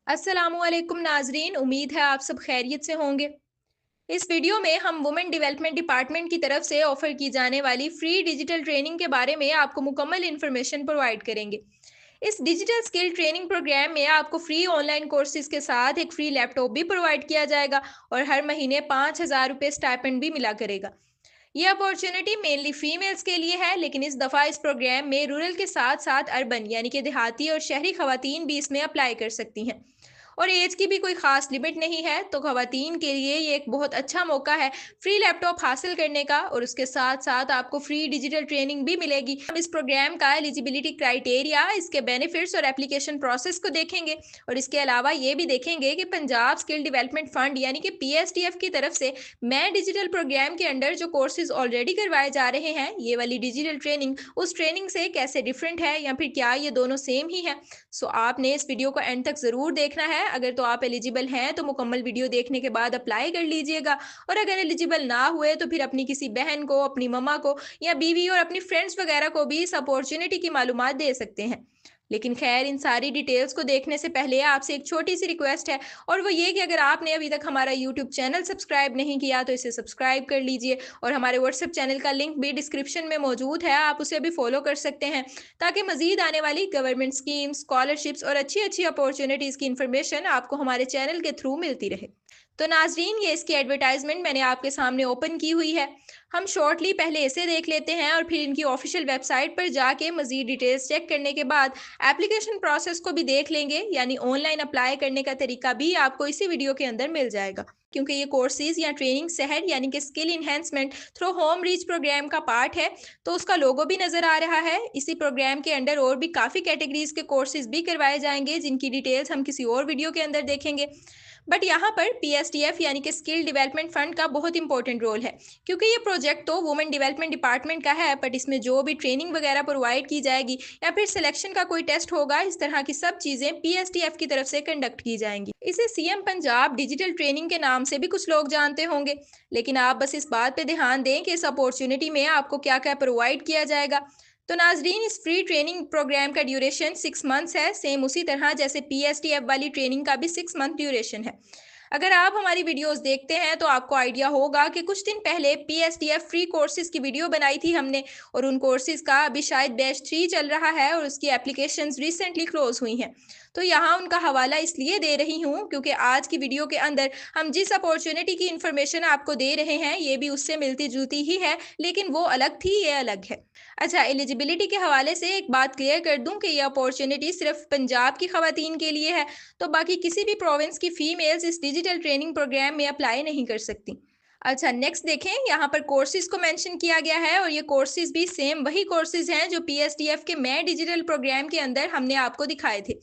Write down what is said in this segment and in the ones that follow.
अस्सलामुअलैकुम नाजरीन, उम्मीद है आप सब खैरियत से होंगे। इस वीडियो में हम वुमेन डेवलपमेंट डिपार्टमेंट की तरफ से ऑफर की जाने वाली फ्री डिजिटल ट्रेनिंग के बारे में आपको मुकम्मल इन्फॉर्मेशन प्रोवाइड करेंगे। इस डिजिटल स्किल ट्रेनिंग प्रोग्राम में आपको फ्री ऑनलाइन कोर्सेज के साथ एक फ्री लैपटॉप भी प्रोवाइड किया जाएगा और हर महीने 5,000 रुपये स्टाइपेंड भी मिला करेगा। ये अपॉर्चुनिटी मेनली फीमेल्स के लिए है, लेकिन इस दफ़ा इस प्रोग्राम में रूरल के साथ साथ अर्बन यानी कि देहाती और शहरी खवातीन भी इसमें अप्लाई कर सकती हैं। और एज की भी कोई ख़ास लिमिट नहीं है, तो खवातीन के लिए ये एक बहुत अच्छा मौका है फ्री लैपटॉप हासिल करने का, और उसके साथ साथ आपको फ्री डिजिटल ट्रेनिंग भी मिलेगी। हम इस प्रोग्राम का एलिजिबिलिटी क्राइटेरिया, इसके बेनिफिट्स और एप्लीकेशन प्रोसेस को देखेंगे, और इसके अलावा ये भी देखेंगे कि पंजाब स्किल डेवलपमेंट फंड यानी कि PSDF की तरफ से मैं डिजिटल प्रोग्राम के अंडर जो कोर्सेज ऑलरेडी करवाए जा रहे हैं, ये वाली डिजिटल ट्रेनिंग उस ट्रेनिंग से कैसे डिफरेंट है या फिर क्या ये दोनों सेम ही है। सो आपने इस वीडियो को एंड तक ज़रूर देखना है। अगर तो आप एलिजिबल हैं तो मुकम्मल वीडियो देखने के बाद अप्लाई कर लीजिएगा, और अगर एलिजिबल ना हुए तो फिर अपनी किसी बहन को, अपनी मम्मा को या बीवी और अपनी फ्रेंड्स वगैरह को भी इस अपॉर्चुनिटी की मालूमात दे सकते हैं। लेकिन खैर, इन सारी डिटेल्स को देखने से पहले आपसे एक छोटी सी रिक्वेस्ट है, और वो ये कि अगर आपने अभी तक हमारा यूट्यूब चैनल सब्सक्राइब नहीं किया तो इसे सब्सक्राइब कर लीजिए, और हमारे व्हाट्सएप चैनल का लिंक भी डिस्क्रिप्शन में मौजूद है, आप उसे भी फॉलो कर सकते हैं, ताकि मजीद आने वाली गवर्नमेंट स्कीम्स, स्कॉलरशिप्स और अच्छी अच्छी अपॉर्चुनिटीज़ की इन्फॉर्मेशन आपको हमारे चैनल के थ्रू मिलती रहे। तो नाजरीन, ये इसकी एडवर्टाइजमेंट मैंने आपके सामने ओपन की हुई है। हम शॉर्टली पहले इसे देख लेते हैं और फिर इनकी ऑफिशियल वेबसाइट पर जाके मजीद डिटेल्स चेक करने के बाद एप्लीकेशन प्रोसेस को भी देख लेंगे, यानी ऑनलाइन अप्लाई करने का तरीका भी आपको इसी वीडियो के अंदर मिल जाएगा। क्योंकि ये कोर्सेज या ट्रेनिंग शहर यानी कि skill enhancement through home reach programme का पार्ट है, तो उसका लोगो भी नज़र आ रहा है। इसी प्रोग्राम के अंडर और भी काफ़ी कैटेगरीज के कोर्सेज भी करवाए जाएंगे, जिनकी डिटेल्स हम किसी और वीडियो के अंदर देखेंगे। बट यहाँ पर PSDF यानी कि स्किल डेवलपमेंट फंड का बहुत इंपॉर्टेंट रोल है, क्योंकि ये प्रोजेक्ट तो वुमेन डेवलपमेंट डिपार्टमेंट का है, बट इसमें जो भी ट्रेनिंग वगैरह प्रोवाइड की जाएगी या फिर सिलेक्शन का कोई टेस्ट होगा, इस तरह की सब चीज़ें PSDF की तरफ से कंडक्ट की जाएंगी। इसे CM पंजाब डिजिटल ट्रेनिंग के नाम से भी कुछ लोग जानते होंगे, लेकिन आप बस इस बात पे ध्यान दें कि इस अपॉर्चुनिटी में आपको क्या क्या प्रोवाइड किया जाएगा। तो नाजरीन, इस फ्री ट्रेनिंग प्रोग्राम का ड्यूरेशन 6 मंथ्स है, सेम उसी तरह जैसे PSDF वाली ट्रेनिंग का भी 6 मंथ ड्यूरेशन है। अगर आप हमारी वीडियोस देखते हैं तो आपको आइडिया होगा कि कुछ दिन पहले PSDF फ्री कोर्सेज की वीडियो बनाई थी हमने, और उन कोर्सेज का अभी शायद बैच 3 चल रहा है और उसकी एप्लीकेशंस रिसेंटली क्लोज हुई हैं। तो यहाँ उनका हवाला इसलिए दे रही हूँ क्योंकि आज की वीडियो के अंदर हम जिस अपॉर्चुनिटी की इन्फॉर्मेशन आपको दे रहे हैं, ये भी उससे मिलती जुलती ही है, लेकिन वो अलग थी, ये अलग है। अच्छा, एलिजिबिलिटी के हवाले से एक बात क्लियर कर दूं कि ये अपॉर्चुनिटी सिर्फ पंजाब की खवातीन के लिए है, तो बाकी किसी भी प्रोविंस की फीमेल्स इस डिजिटल ट्रेनिंग प्रोग्राम में अप्लाई नहीं कर सकती। अच्छा, नेक्स्ट देखें, यहाँ पर कोर्सेज को मेंशन किया गया है, और ये कोर्सेज भी सेम वही कोर्सेज हैं जो PSDF के मैं डिजिटल प्रोग्राम के अंदर हमने आपको दिखाए थे।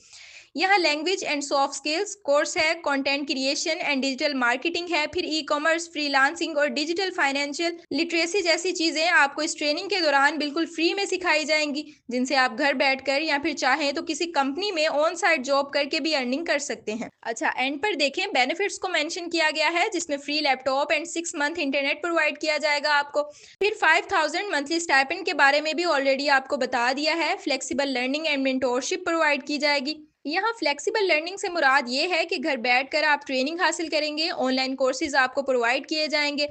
यहाँ language and soft skills course है, content creation and digital marketing है, फिर ई-कॉमर्स, फ्रीलांसिंग और डिजिटल फाइनेंशियल लिटरेसी जैसी चीज़ें आपको इस ट्रेनिंग के दौरान बिल्कुल फ्री में सिखाई जाएंगी, जिनसे आप घर बैठकर या फिर चाहें तो किसी कंपनी में ऑन साइट जॉब करके भी अर्निंग कर सकते हैं। अच्छा, एंड पर देखें, बेनिफिट्स को मेंशन किया गया है, जिसमें free laptop and 6 month internet provide किया जाएगा आपको। फिर 5,000 मंथली स्टाइपेंड के बारे में भी ऑलरेडी आपको बता दिया है। Flexible learning and mentorship provide की जाएगी। यहाँ फ्लेक्सिबल लर्निंग से मुराद ये है कि घर बैठकर आप ट्रेनिंग हासिल करेंगे, ऑनलाइन कोर्सेज आपको प्रोवाइड किए जाएंगे,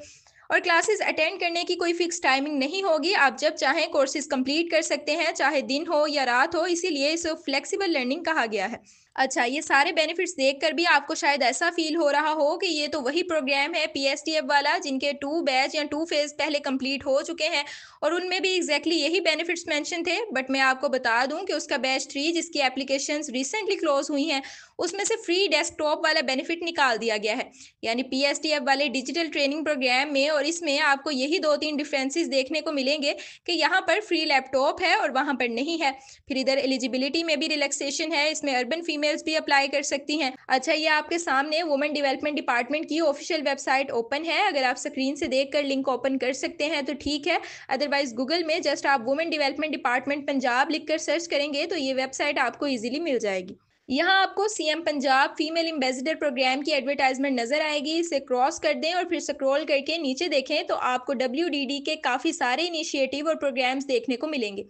और क्लासेस अटेंड करने की कोई फिक्स टाइमिंग नहीं होगी। आप जब चाहें कोर्सेज कंप्लीट कर सकते हैं, चाहे दिन हो या रात हो, इसीलिए इसे फ्लेक्सिबल लर्निंग कहा गया है। अच्छा, ये सारे बेनिफिट्स देखकर भी आपको शायद ऐसा फील हो रहा हो कि ये तो वही प्रोग्राम है PSDF वाला, जिनके 2 बैच या 2 फेज पहले कंप्लीट हो चुके हैं, और उनमें भी एग्जैक्टली यही बेनिफिट्स मेंशन थे। बट मैं आपको बता दूं कि उसका बैच 3, जिसकी एप्लीकेशंस रिसेंटली क्लोज हुई हैं, उसमें से फ्री डेस्कटॉप वाला बेनिफिट निकाल दिया गया है। यानी PSDF वाले डिजिटल ट्रेनिंग प्रोग्राम में और इसमें आपको यही 2-3 डिफरेंसेस देखने को मिलेंगे कि यहाँ पर फ्री लैपटॉप है और वहाँ पर नहीं है। फिर इधर एलिजिबिलिटी में भी रिलैक्सेशन है, इसमें अर्बन फीमेल्स भी अप्लाई कर सकती हैं। अच्छा, ये आपके सामने वुमेन डेवलपमेंट डिपार्टमेंट की ऑफिशियल वेबसाइट ओपन है। अगर आप स्क्रीन से देखकर लिंक ओपन कर सकते हैं तो ठीक है, अदरवाइज गूगल में जस्ट आप वुमेन डेवलपमेंट डिपार्टमेंट पंजाब लिखकर सर्च करेंगे तो ये वेबसाइट आपको ईजिली मिल जाएगी। यहाँ आपको CM Punjab female ambassador programme की एडवर्टाइजमेंट नजर आएगी। इसे क्रॉस कर दें और फिर स्क्रॉल करके नीचे देखें तो आपको WDD के काफ़ी सारे इनिशिएटिव और प्रोग्राम्स देखने को मिलेंगे।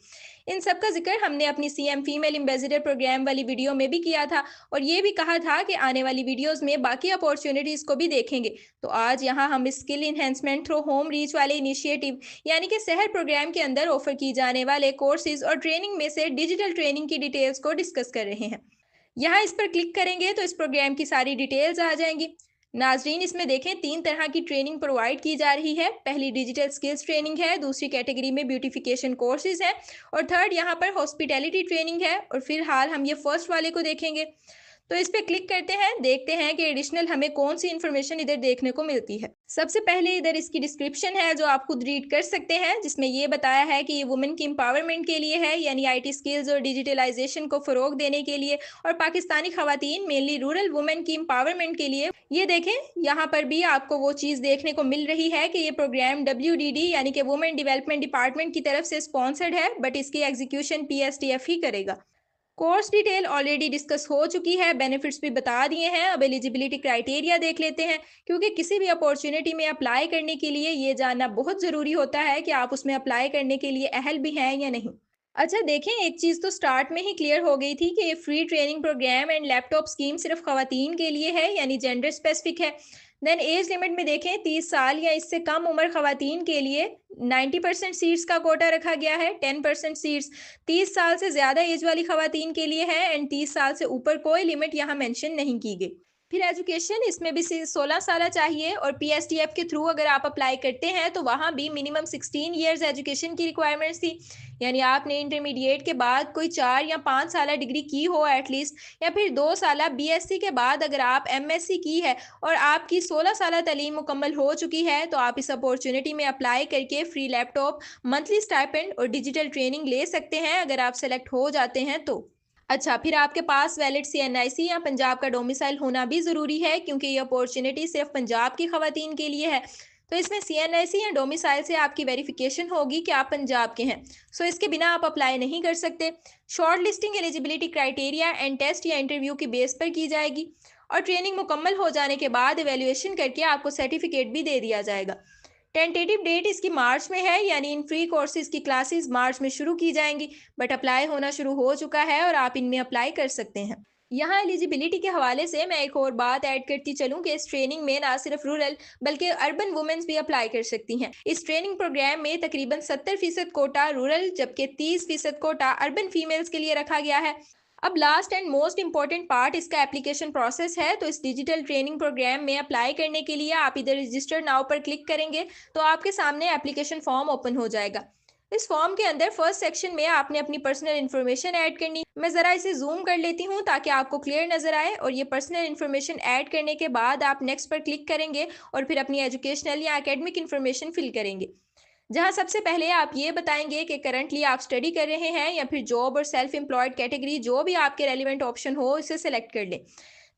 इन सब का जिक्र हमने अपनी सीएम फीमेल एम्बेसडर प्रोग्राम वाली वीडियो में भी किया था और ये भी कहा था कि आने वाली वीडियोस में बाकी अपॉर्चुनिटीज़ को भी देखेंगे। तो आज यहाँ हम skill enhancement through home reach वाले इनिशिएटिव यानी कि शहर प्रोग्राम के अंदर ऑफर की जाने वाले कोर्सेज और ट्रेनिंग में से डिजिटल ट्रेनिंग की डिटेल्स को डिस्कस कर रहे हैं। यहाँ इस पर क्लिक करेंगे तो इस प्रोग्राम की सारी डिटेल्स आ जाएंगी। नाजरीन, इसमें देखें 3 तरह की ट्रेनिंग प्रोवाइड की जा रही है। पहली डिजिटल स्किल्स ट्रेनिंग है, दूसरी कैटेगरी में ब्यूटिफिकेशन कोर्सेज है और थर्ड यहाँ पर हॉस्पिटैलिटी ट्रेनिंग है। और फिलहाल हम ये फर्स्ट वाले को देखेंगे। तो इस पे क्लिक करते हैं, देखते हैं कि एडिशनल हमें कौन सी इन्फॉर्मेशन इधर देखने को मिलती है। सबसे पहले इधर इसकी डिस्क्रिप्शन है जो आप खुद रीड कर सकते हैं, जिसमें ये बताया है कि ये वुमेन की एम्पावरमेंट के लिए है, यानी IT स्किल्स और डिजिटलाइजेशन को फरोग देने के लिए और पाकिस्तानी खवातीन मेनली रूरल वुमेन की एम्पावरमेंट के लिए। ये देखें, यहाँ पर भी आपको वो चीज़ देखने को मिल रही है कि ये प्रोग्राम WDD यानी कि वुमेन डेवलपमेंट डिपार्टमेंट की तरफ से स्पॉन्सर्ड है, बट इसकी एग्जीक्यूशन PSTF ही करेगा। कोर्स डिटेल ऑलरेडी डिस्कस हो चुकी है, बेनिफिट्स भी बता दिए हैं। अब एलिजिबिलिटी क्राइटेरिया देख लेते हैं, क्योंकि किसी भी अपॉर्चुनिटी में अप्लाई करने के लिए ये जानना बहुत ज़रूरी होता है कि आप उसमें अप्लाई करने के लिए अहल भी हैं या नहीं। अच्छा देखें, एक चीज़ तो स्टार्ट में ही क्लियर हो गई थी कि ये free training programme and laptop scheme सिर्फ खवातीन के लिए है, यानी जेंडर स्पेसिफिक है। देन एज लिमिट में देखें, 30 साल या इससे कम उम्र खवातीन के लिए 90% सीट्स का कोटा रखा गया है। 10% सीट्स 30 साल से ज़्यादा एज वाली खवातीन के लिए है एंड 30 साल से ऊपर कोई लिमिट यहाँ मेंशन नहीं की गई। फिर एजुकेशन, इसमें भी 16 साल चाहिए और PSTF के थ्रू अगर आप अप्लाई करते हैं तो वहाँ भी मिनिमम 16 ईयर्स एजुकेशन की रिक्वायरमेंट्स थी, यानी आपने इंटरमीडिएट के बाद कोई 4 या 5 साल डिग्री की हो एटलीस्ट, या फिर 2 साल BSc के बाद अगर आप MSc की है और आपकी 16 साल तालीम मुकम्मल हो चुकी है तो आप इस अपॉर्चुनिटी में अप्लाई करके फ्री लैपटॉप, मंथली स्टाइपेंड और डिजिटल ट्रेनिंग ले सकते हैं अगर आप सेलेक्ट हो जाते हैं तो। अच्छा, फिर आपके पास वैलिड CNIC या पंजाब का डोमिसाइल होना भी ज़रूरी है, क्योंकि ये अपॉर्चुनिटी सिर्फ पंजाब की खवातीन के लिए है। तो इसमें CNIC या डोमिसाइल से आपकी वेरिफिकेशन होगी कि आप पंजाब के हैं, सो इसके बिना आप अप्लाई नहीं कर सकते। Shortlisting eligibility criteria and test या इंटरव्यू की बेस पर की जाएगी और ट्रेनिंग मुकम्मल हो जाने के बाद एवेल्युएशन करके आपको सर्टिफिकेट भी दे दिया जाएगा। टेंटेटिव डेट इसकी मार्च में है, यानी इन फ्री कोर्सेज की क्लासेस मार्च में शुरू की जाएंगी, बट अप्लाई होना शुरू हो चुका है और आप इनमें अप्लाई कर सकते हैं। यहाँ एलिजिबिलिटी के हवाले से मैं एक और बात ऐड करती चलूँ कि इस ट्रेनिंग में ना सिर्फ रूरल बल्कि अर्बन वुमेन्स भी अप्लाई कर सकती हैं। इस ट्रेनिंग प्रोग्राम में तकरीबन 70% कोटा रूरल जबकि 30% कोटा अर्बन फीमेल्स के लिए रखा गया है। अब last and most important part इसका एप्लीकेशन प्रोसेस है। तो इस डिजिटल ट्रेनिंग प्रोग्राम में अप्लाई करने के लिए आप इधर रजिस्टर नाउ पर क्लिक करेंगे तो आपके सामने एप्लीकेशन फॉर्म ओपन हो जाएगा। इस फॉर्म के अंदर फर्स्ट सेक्शन में आपने अपनी पर्सनल इन्फॉर्मेशन ऐड करनी। मैं ज़रा इसे जूम कर लेती हूँ ताकि आपको क्लियर नज़र आए। और ये पर्सनल इन्फॉर्मेशन ऐड करने के बाद आप नेक्स्ट पर क्लिक करेंगे और फिर अपनी एजुकेशनल या एकेडमिक इन्फॉर्मेशन फिल करेंगे, जहां सबसे पहले आप ये बताएंगे कि करंटली आप स्टडी कर रहे हैं या फिर जॉब और सेल्फ एम्प्लॉयड कैटेगरी, जो भी आपके रेलिवेंट ऑप्शन हो इसे सेलेक्ट कर लें।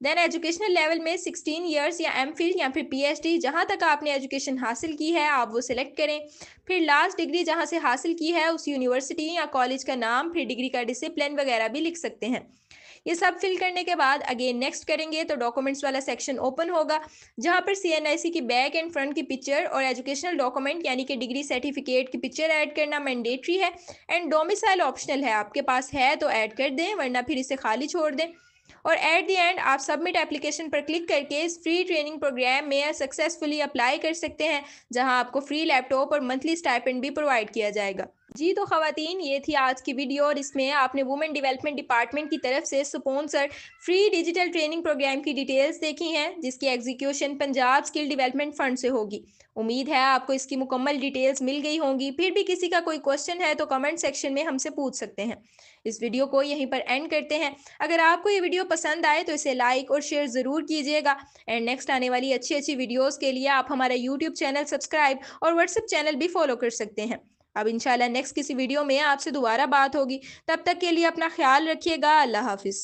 देन एजुकेशनल लेवल में 16 इयर्स या MPhil या फिर PhD जहां तक आपने एजुकेशन हासिल की है आप वो सिलेक्ट करें। फिर लास्ट डिग्री जहां से हासिल की है उस यूनिवर्सिटी या कॉलेज का नाम, फिर डिग्री का डिसिप्लिन वगैरह भी लिख सकते हैं। ये सब फिल करने के बाद अगेन नेक्स्ट करेंगे तो डॉक्यूमेंट्स वाला सेक्शन ओपन होगा, जहां पर CNIC की बैक एंड फ्रंट की पिक्चर और एजुकेशनल डॉक्यूमेंट यानी कि डिग्री सर्टिफिकेट की पिक्चर ऐड करना मैंडेटरी है एंड डोमिसाइल ऑप्शनल है। आपके पास है तो ऐड कर दें, वरना फिर इसे खाली छोड़ दें। और एट द एंड आप सबमिट एप्लीकेशन पर क्लिक करके इस फ्री ट्रेनिंग प्रोग्राम में सक्सेसफुली अप्लाई कर सकते हैं, जहां आपको फ्री लैपटॉप और मंथली स्टाइपेंड भी प्रोवाइड किया जाएगा। जी तो खवातीन, ये थी आज की वीडियो और इसमें आपने वुमेन डेवलपमेंट डिपार्टमेंट की तरफ से sponsored free digital training programme की डिटेल्स देखी हैं, जिसकी execution Punjab skill development fund से होगी। उम्मीद है आपको इसकी मुकम्मल डिटेल्स मिल गई होंगी। फिर भी किसी का कोई क्वेश्चन है तो कमेंट सेक्शन में हमसे पूछ सकते हैं। इस वीडियो को यहीं पर एंड करते हैं। अगर आपको ये वीडियो पसंद आए तो इसे लाइक और शेयर ज़रूर कीजिएगा एंड नेक्स्ट आने वाली अच्छी अच्छी वीडियोज़ के लिए आप हमारा यूट्यूब चैनल सब्सक्राइब और व्हाट्सएप चैनल भी फॉलो कर सकते हैं। अब इंशाल्लाह नेक्स्ट किसी वीडियो में आपसे दोबारा बात होगी। तब तक के लिए अपना ख्याल रखिएगा। अल्लाह हाफिज़।